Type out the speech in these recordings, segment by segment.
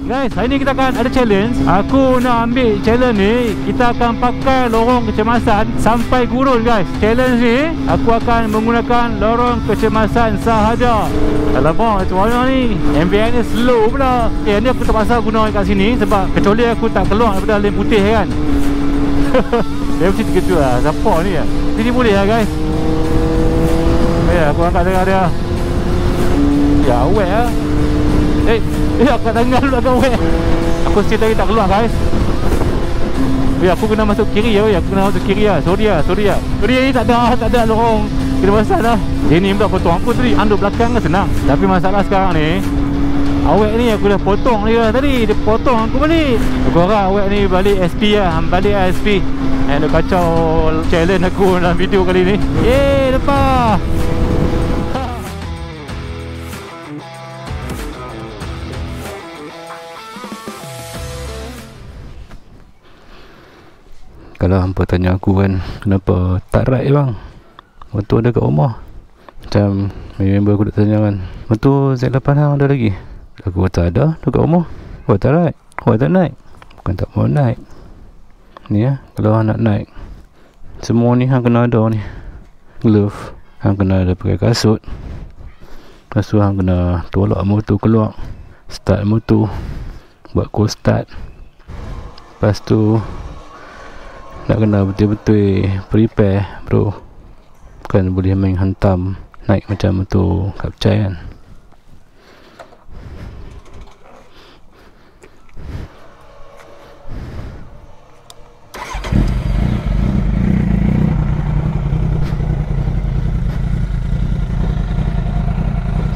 Guys, hari ni kita akan ada challenge. Aku nak ambil challenge ni. Kita akan pakai lorong kecemasan sampai gurun guys. Challenge ni aku akan menggunakan lorong kecemasan sahaja. Alamak, macam mana ni? MVN ni slow pula. Ni aku terpaksa guna kat sini sebab kecuali aku tak keluar daripada lane putih kan. Dia mesti gitu lah. Siapa ni lah. Sini boleh lah guys. Aku angkat tengah dia. Ya, awet lah. Aku tengah dulu agak awet. Aku still lagi tak keluar guys. Aku kena masuk kiri ya. Aku kena masuk kiri lah. Sorry lah. Ni tak ada lorong kecemasan lah. Ini pula potong aku tadi. Anduk belakang kan senang. Tapi masalah sekarang ni, awet ni aku dah potong dia tadi. Dia potong aku balik. Aku harap awet ni balik SP lah. Balik SP. Dia kacau challenge aku dalam video kali ni. Lepas kalau hampa tanya aku kan, kenapa tak ride bang? Motor ada kat rumah. Macam member aku dah tanya kan, motor Z8 hang ada lagi? Aku kata ada dekat rumah. Buat tak ride? Buat tak naik? Bukan tak mau naik. Ni ya, kalau hang nak naik, semua ni hang kena ada ni. Glove, hang kena ada pakai kasut. Lepas tu hang kena tolak motor keluar, start motor, buat cold start. Lepas tu nak kena betul-betul prepare bro. Bukan boleh main hantam naik macam motor kapcai kan.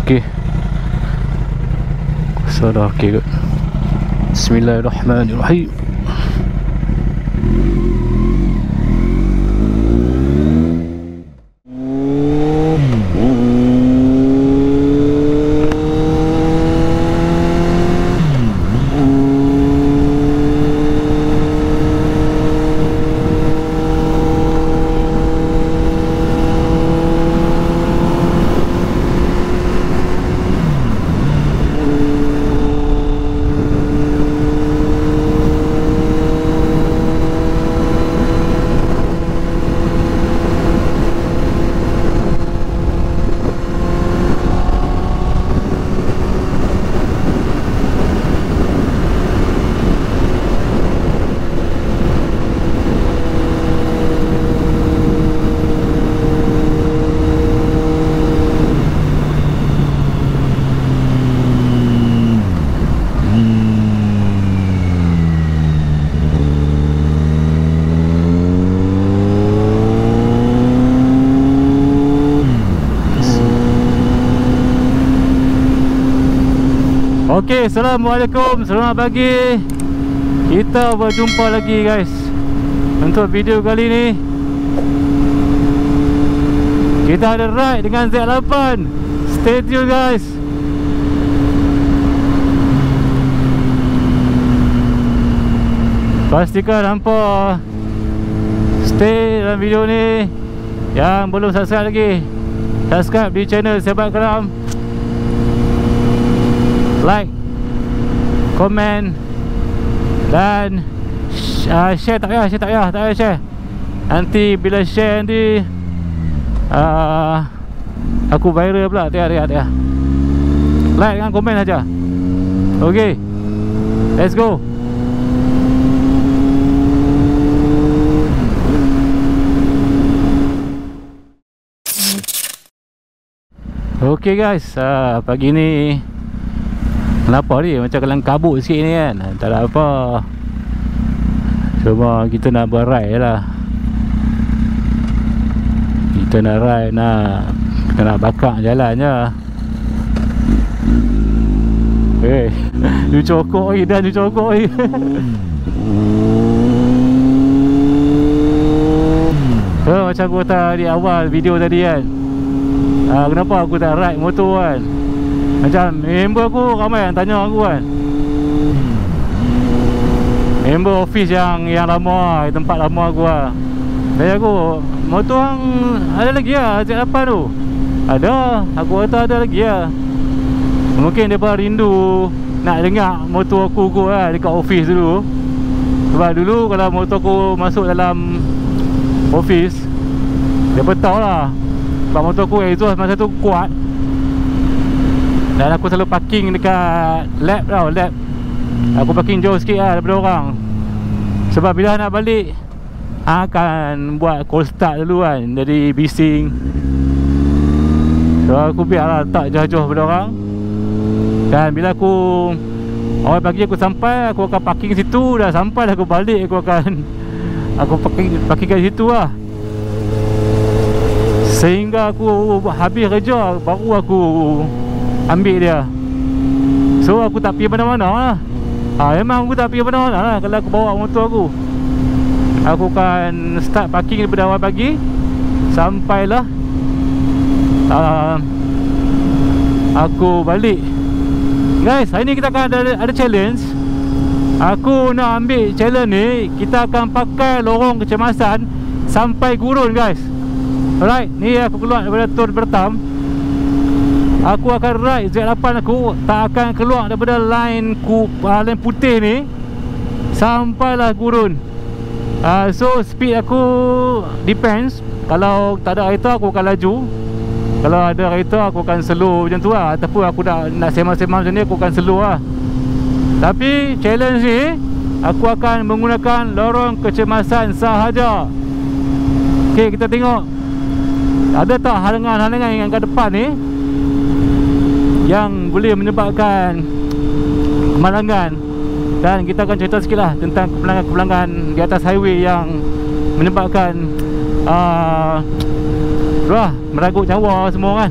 Okay, so dah okay kot. Bismillahirrahmanirrahim. Okey, Assalamualaikum, selamat pagi. Kita berjumpa lagi guys. Untuk video kali ni kita ada ride dengan Z8. Stay tune guys. Pastikan hampa stay dalam video ni. Yang belum subscribe lagi, subscribe di channel Sahabat Keram. Like, komen dan share. Tak payah share. Nanti bila share nanti aku viral pula. Tengok. Like dengan komen saja. Okay, let's go. Okay guys, pagi ni kenapa ni macam kelang kabut sikit ni kan. Tak ada apa, cuma kita nak berride je lah. Kita nak ride, kita nak bakar jalan je. Dia cokok lagi. Macam aku kata di awal video tadi kan, kenapa aku tak ride motor kan. Macam member aku ramai yang tanya aku kan, member office yang lama, tempat lama aku lah. Tanya aku, motor hang ada lagi lah Z8 tu? Ada, aku kata ada lagi lah. Mungkin dia rindu nak dengar motor aku kot lah dekat office dulu. Sebab dulu kalau motor aku masuk dalam office, dia tahu lah. Sebab motor aku exhaust masa tu kuat. Dan aku selalu parking dekat lab tau, lab. Aku parking jauh sikit lah daripada orang. Sebab bila nak balik akan buat cold start dulu kan, jadi bising. So aku biarlah tak jauh-jauh daripada orang. Dan bila aku awal pagi aku sampai, aku akan parking situ. Dah sampai dah aku balik, aku parking kat situ lah. Sehingga aku habis kerja baru aku ambil dia. So aku tak pergi mana-mana lah. Memang aku tak pergi mana-mana lah kalau aku bawa motor aku. Aku akan start parking daripada awal pagi sampailah aku balik. Guys, hari ni kita akan ada challenge. Aku nak ambil challenge ni. Kita akan pakai lorong kecemasan sampai gurun guys. Alright, ni aku keluar daripada Tun Bertam. Aku akan ride Z8 aku, tak akan keluar daripada line putih ni sampailah gurun. So speed aku depends. Kalau tak ada kereta aku akan laju. Kalau ada kereta aku akan slow macam tu lah. Ataupun aku nak sembang-sembang macam ni, aku akan slow lah. Tapi challenge ni aku akan menggunakan lorong kecemasan sahaja. Okay, kita tengok ada tak halangan-halangan yang kat depan ni yang boleh menyebabkan kemalangan. Dan kita akan cerita sikit lah tentang kepulangan-kepulangan di atas highway yang menyebabkan meragut nyawa semua kan.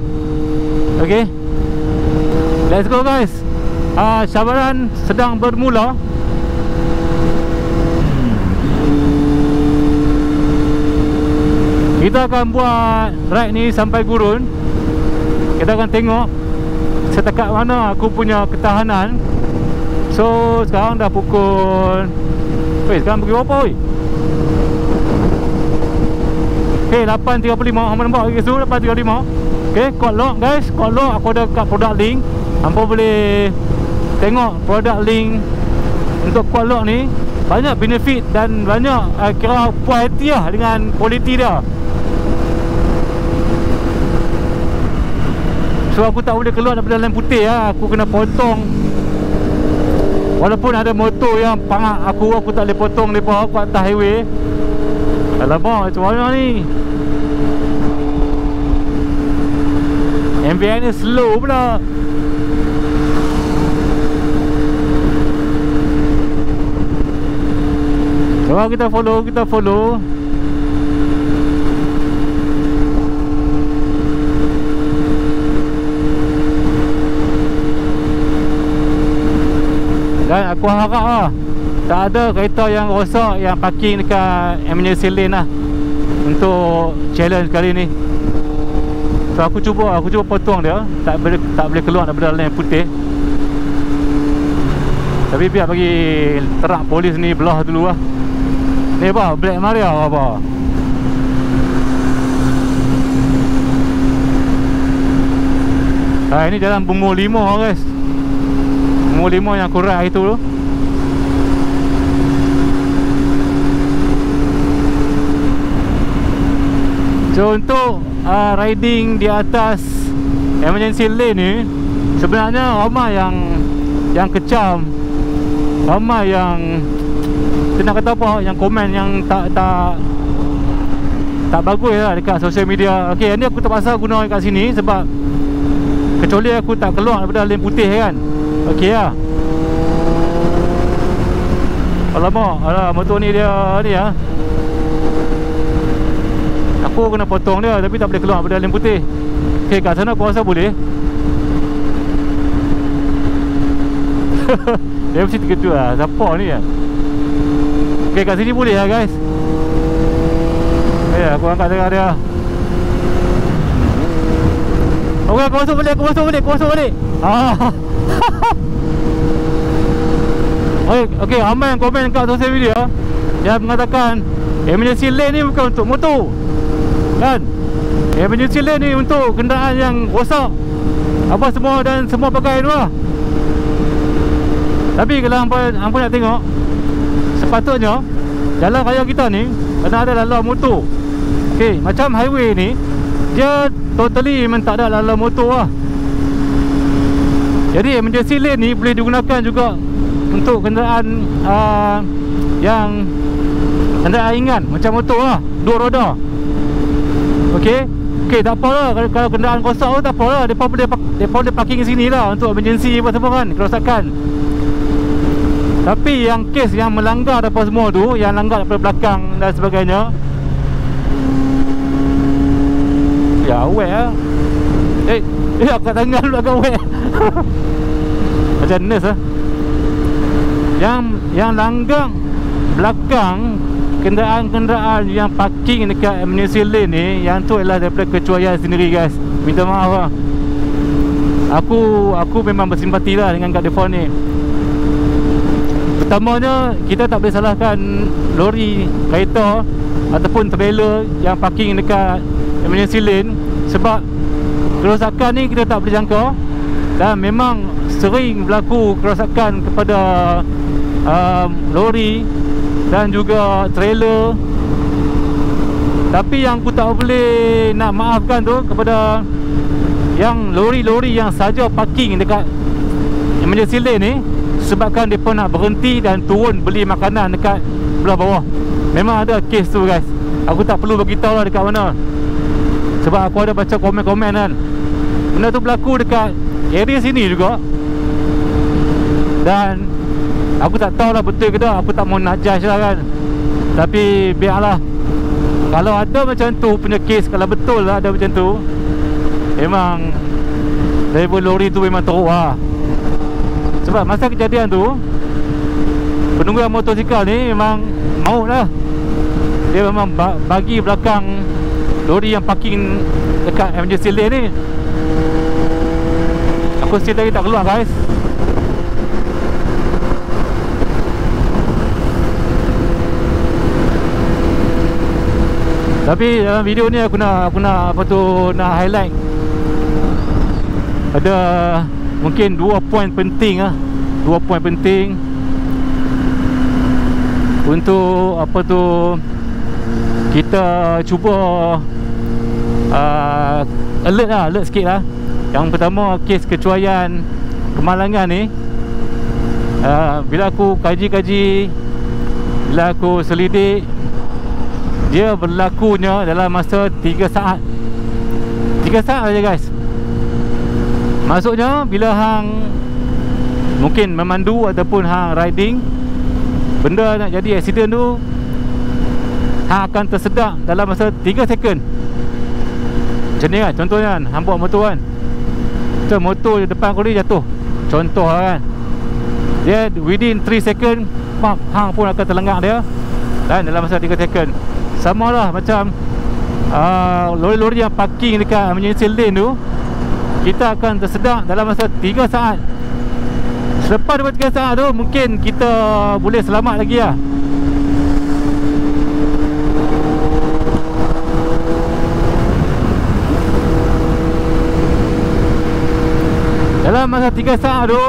Okay, let's go guys. Cabaran sedang bermula. Kita akan buat ride ni sampai gurun. Kita akan tengok setakat mana aku punya ketahanan. So sekarang dah pukul sekarang pukul berapa oi? Okay, 8.35. Hampa nampak guys tu, 8.35. Okay, code lock guys, code lock aku ada kat product link. Hampa boleh tengok product link untuk code lock ni. Banyak benefit dan banyak kira puas hati lah dengan kualiti dia. So aku tak boleh keluar daripada line putih lah. Aku kena potong. Walaupun ada motor yang pangak aku tak boleh potong mereka kat atas highway. Alamak, macam mana ni? MVI ni slow pula. Coba kita follow. Dan aku harap lah tak ada kereta yang rosak yang parking dekat emergency lane lah untuk challenge kali ni. So aku cuba potong dia. Tak boleh keluar daripada lane putih. Tapi biar bagi terak polis ni belah dulu lah. Ni apa? Black Maria apa? Ini jalan Bungo 5 guys. Bungo 5 yang aku ride itu tu. So untuk riding di atas emergency lane ni, sebenarnya ramai yang kecam, ramai yang nak kata apa, yang komen yang tak bagus lah dekat social media. Okay, ni aku terpaksa guna kat sini sebab kecuali aku tak keluar daripada lane putih kan. Okay lah. Alamak, motor ni dia ni lah. Aku kena potong dia tapi tak boleh keluar daripada lane putih. Okay, kat sana aku rasa boleh. Dia mesti terkejut lah. Siapa ni lah. Okay, kat sini boleh lah guys. Aku angkat tengah dia. Okay, aku masuk balik. Okay, ramai yang komen kat social media yang mengatakan emergency lane ni bukan untuk motor kan. Emergency lane ni untuk kenderaan yang rosak apa semua dan semua bagai tu lah. Tapi kalau hampa nak tengok, sepatutnya jalan raya kita ni kena ada laluan motor. Okey, macam highway ni dia totally memang tak ada laluan motor lah. Jadi emergency lane ni boleh digunakan juga untuk kenderaan yang kenderaan ringan macam motor lah, 2 roda. Okey, tak apa lah. Kalau kenderaan kosong tu tak apa lah. Mereka boleh parking sini lah untuk emergency apa semua kan, kerosakan. Tapi yang kes yang melanggar apa semua tu, yang langgar daripada belakang dan sebagainya, ya awet lah. Angkat tangan dulu agak awet. Macam nurse lah. Yang langgar belakang kenderaan-kenderaan yang parking dekat emergency lane ni, yang tu adalah daripada kecuaian sendiri guys. Minta maaf lah. Aku memang bersimpati lah dengan kat depan ni. Pertamanya, kita tak boleh salahkan lori, kereta ataupun trailer yang parking dekat emergency lane, sebab kerosakan ni kita tak boleh jangka. Dan memang sering berlaku kerosakan kepada lori dan juga trailer. Tapi yang aku tak boleh nak maafkan tu kepada yang lori-lori yang saja parking dekat emergency lane ni, sebabkan mereka nak berhenti dan turun beli makanan dekat belah bawah. Memang ada kes tu guys. Aku tak perlu beritahu lah dekat mana, sebab aku ada baca komen-komen kan. Benda tu berlaku dekat area sini juga. Dan aku tak tahu lah betul ke tak. Aku tak mau nak judge lah kan. Tapi biarlah. Kalau ada macam tu punya kes, kalau betul lah ada macam tu, memang driver lori tu memang teruk lah. Sebab masa kejadian tu, penunggang motosikal ni memang maut lah. Dia memang bagi belakang lori yang parking dekat emergency lane ni. Aku still lagi tak keluar guys. Tapi dalam video ni aku nak apa tu, nak highlight ada mungkin 2 poin penting lah. 2 poin penting untuk apa tu, kita cuba alert sikit lah. Yang pertama, kes kecuaian kemalangan ni, bila aku kaji-kaji, bila aku selidik, dia berlakunya dalam masa 3 saat. 3 saat saja guys. Maksudnya bila hang mungkin memandu ataupun hang riding, benda nak jadi accident tu, hang akan tersedak dalam masa 3 second. Macam ni kan, contohnya kan, hang bawa motor kan, motor di depan kau ni jatuh, contoh lah kan, dia within 3 second hang pun akan terlengak dia. Dan dalam masa 3 second, sama lah macam lori-lori yang parking dekat emergency lane tu, kita akan tersedak dalam masa 3 saat. Selepas daripada 3 saat tu, mungkin kita boleh selamat lagi lah. Dalam masa 3 saat tu,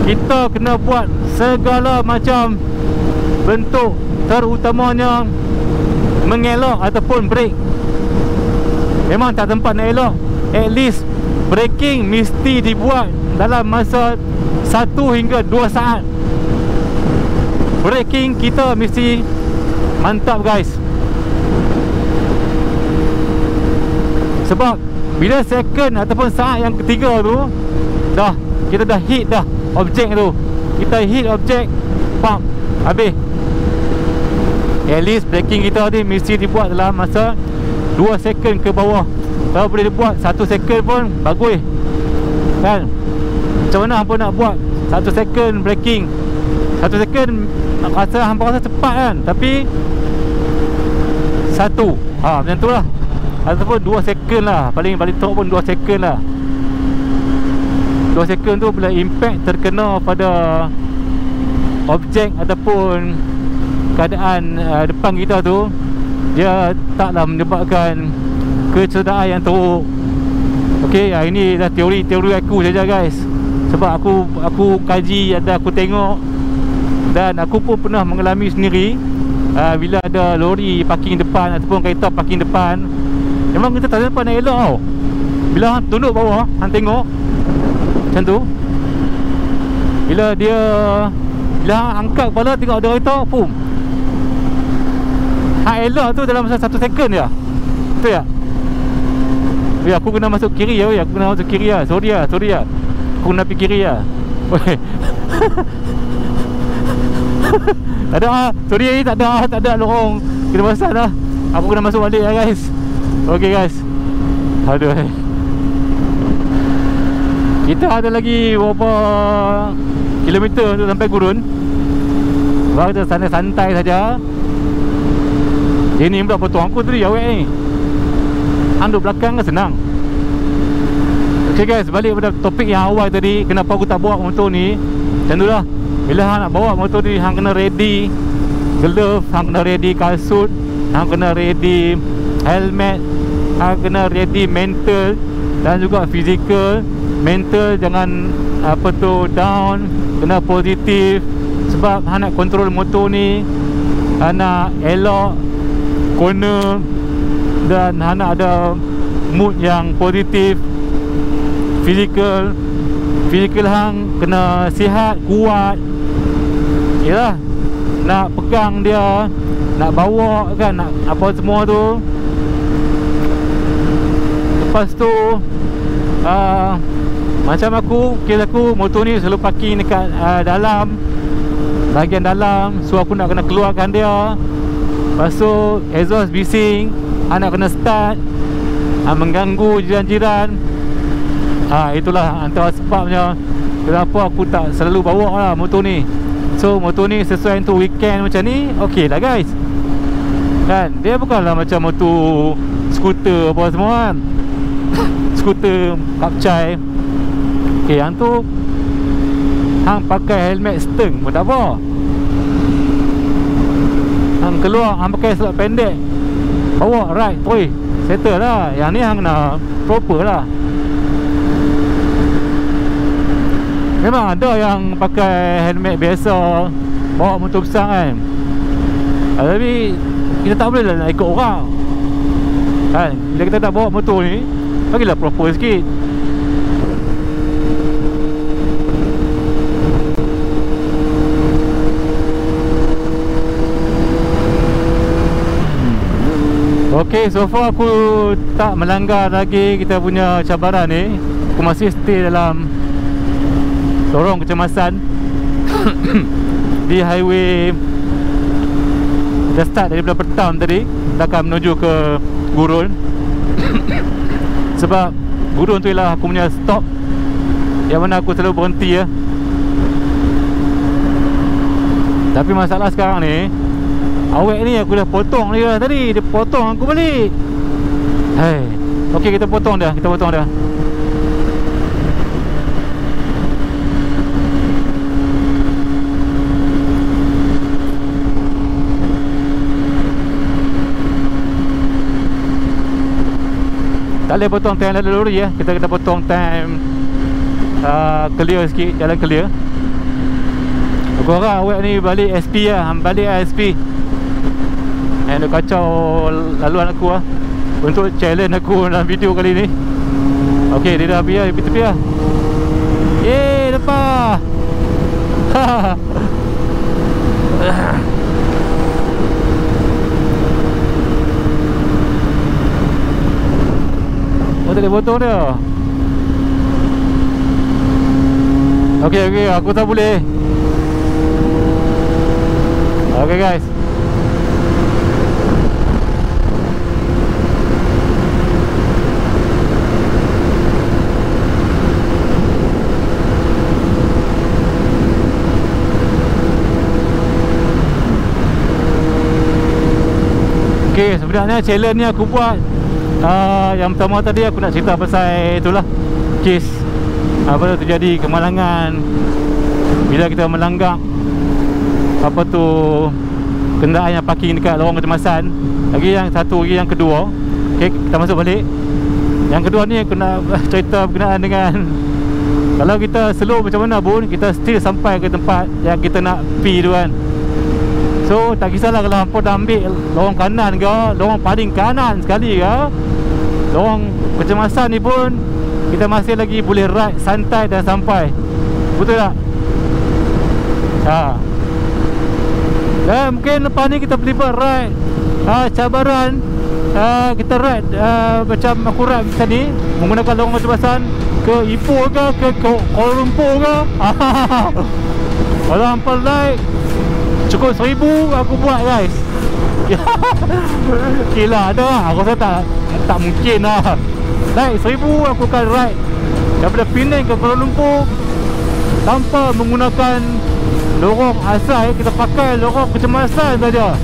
kita kena buat segala macam bentuk, terutamanya mengelak ataupun brake. Memang tak tempat nak elok. At least braking mesti dibuat dalam masa 1 hingga 2 saat. Braking kita mesti mantap guys. Sebab bila second ataupun saat yang ketiga tu, kita dah hit dah objek tu. Kita hit objek, pump, habis. At least braking kita ni mesti dibuat dalam masa 2 second ke bawah. Kalau boleh dibuat 1 second pun bagus kan. Macam mana hampa nak buat 1 second braking? 1 second hampa rasa cepat kan, tapi 1 macam tu lah. Ataupun 2 second lah, paling teruk pun 2 second lah. 2 second tu bila impact terkena pada objek ataupun keadaan depan kita tu, dia taklah menyebabkan kecederaan yang teruk. Okey, ini dah teori aku saja guys. Sebab aku kaji, ada aku tengok, dan aku pun pernah mengalami sendiri. Bila ada lori parking depan ataupun kereta parking depan, memang kita tak dapat nak elok tau. Bila hang tunduk bawah, hang tengok macam tu, bila hang angkat kepala tengok ada kereta, pum, hang elok tu dalam masa 1 second je. Betul tak? Ya, aku kena masuk kiri ya. Aku kena masuk kiri ya. Sorry ya. Aku kena pergi kiri ya. Tak ada. Sorry, tak ada lorong kena pasal dah. Aku kena masuk balik lah guys. Okay guys. Aduh. Kita ada lagi berapa kilometer untuk sampai gurun. Baru kita santai saja. Ini pula potong aku tadi awet ni. Anduk belakang kan senang. Okay guys, balik pada topik yang awal tadi. Kenapa aku tak bawa motor ni? Macam tu lah. Bila hang nak bawa motor ni, hang kena ready glove, hang kena ready kasut, hang kena ready helmet, hang kena ready mental dan juga physical. Mental jangan down, kena positif. Sebab hang nak control motor ni, hang nak elok corner, dan hang nak ada mood yang positif. Physical hang kena sihat, kuat. Yalah, nak pegang dia, nak bawa kan, nak apa semua tu. Lepas tu macam kes aku motor ni selalu parking dekat dalam, bahagian dalam. So aku nak kena keluarkan dia. Lepas tu exhaust bising, nak kena start, mengganggu jiran-jiran. Itulah antara sebabnya kenapa aku tak selalu bawa lah motor ni. So motor ni sesuai untuk weekend macam ni, okey lah guys. Kan, dia bukanlah macam motor skuter apa semua kan. Skuter kapcai. Okey, yang tu hang pakai helmet steng pun tak apa. Hang keluar, hang pakai selop pendek, bawa ride, oi, settle lah. Yang ni hang kena proper lah. Memang ada yang pakai helmet biasa bawa motor besar kan. Tapi kita tak boleh lah nak ikut orang kan. Bila kita nak bawa motor ni, bagilah proper sikit. Okay, so far aku tak melanggar lagi kita punya cabaran ni. Aku masih stay dalam lorong kecemasan di highway. Dah start daripada Pertam tadi, dah akan menuju ke Gurun. Sebab Gurun tu ialah aku punya stop, yang mana aku selalu berhenti ya. Tapi masalah sekarang ni, awet ni aku dah potong dia tadi. Dia potong aku balik. Hai. Okey, kita potong dah. Tak boleh potong time lalu lori ya. Kita kena potong time clear sikit, jalan clear. Aku harap awak ni balik SP lah. Balik SP. Dia kacau laluan aku lah, untuk challenge aku dalam video kali ni. Okay, dia dah biar tepi lah. Yeay, lepas. Oh, tak boleh potong dia. Okay, aku tak boleh. Okay guys, okay, sebenarnya challenge ni aku buat yang pertama tadi aku nak cerita pasal itulah kes apa tu terjadi kemalangan bila kita melanggar apa tu kenderaan yang parking dekat lorong kecemasan. Lagi yang satu lagi, yang kedua. Okay, kita masuk balik. Yang kedua ni aku nak cerita berkenaan dengan Kalau kita slow macam mana pun, kita still sampai ke tempat yang kita nak pergi tu kan. So tak kisahlah kalau hampa dah ambil lorong kanan ke, lorong paling kanan sekali ke, lorong kecemasan ni pun kita masih lagi boleh ride santai dan sampai. Betul tak? Dan mungkin lepas ni kita boleh ride cabaran. Kita ride macam aku ride tadi, menggunakan lorong kecemasan ke Ipoh ke Kuala Lumpur ke. Kalau hampa like cukup 1000 aku buat guys. Gila ada lah. Aku rasa tak mungkin lah. Like 1000 aku akan ride daripada Penang ke Kuala Lumpur tanpa menggunakan lorong asal. Kita pakai lorong kecemasan saja.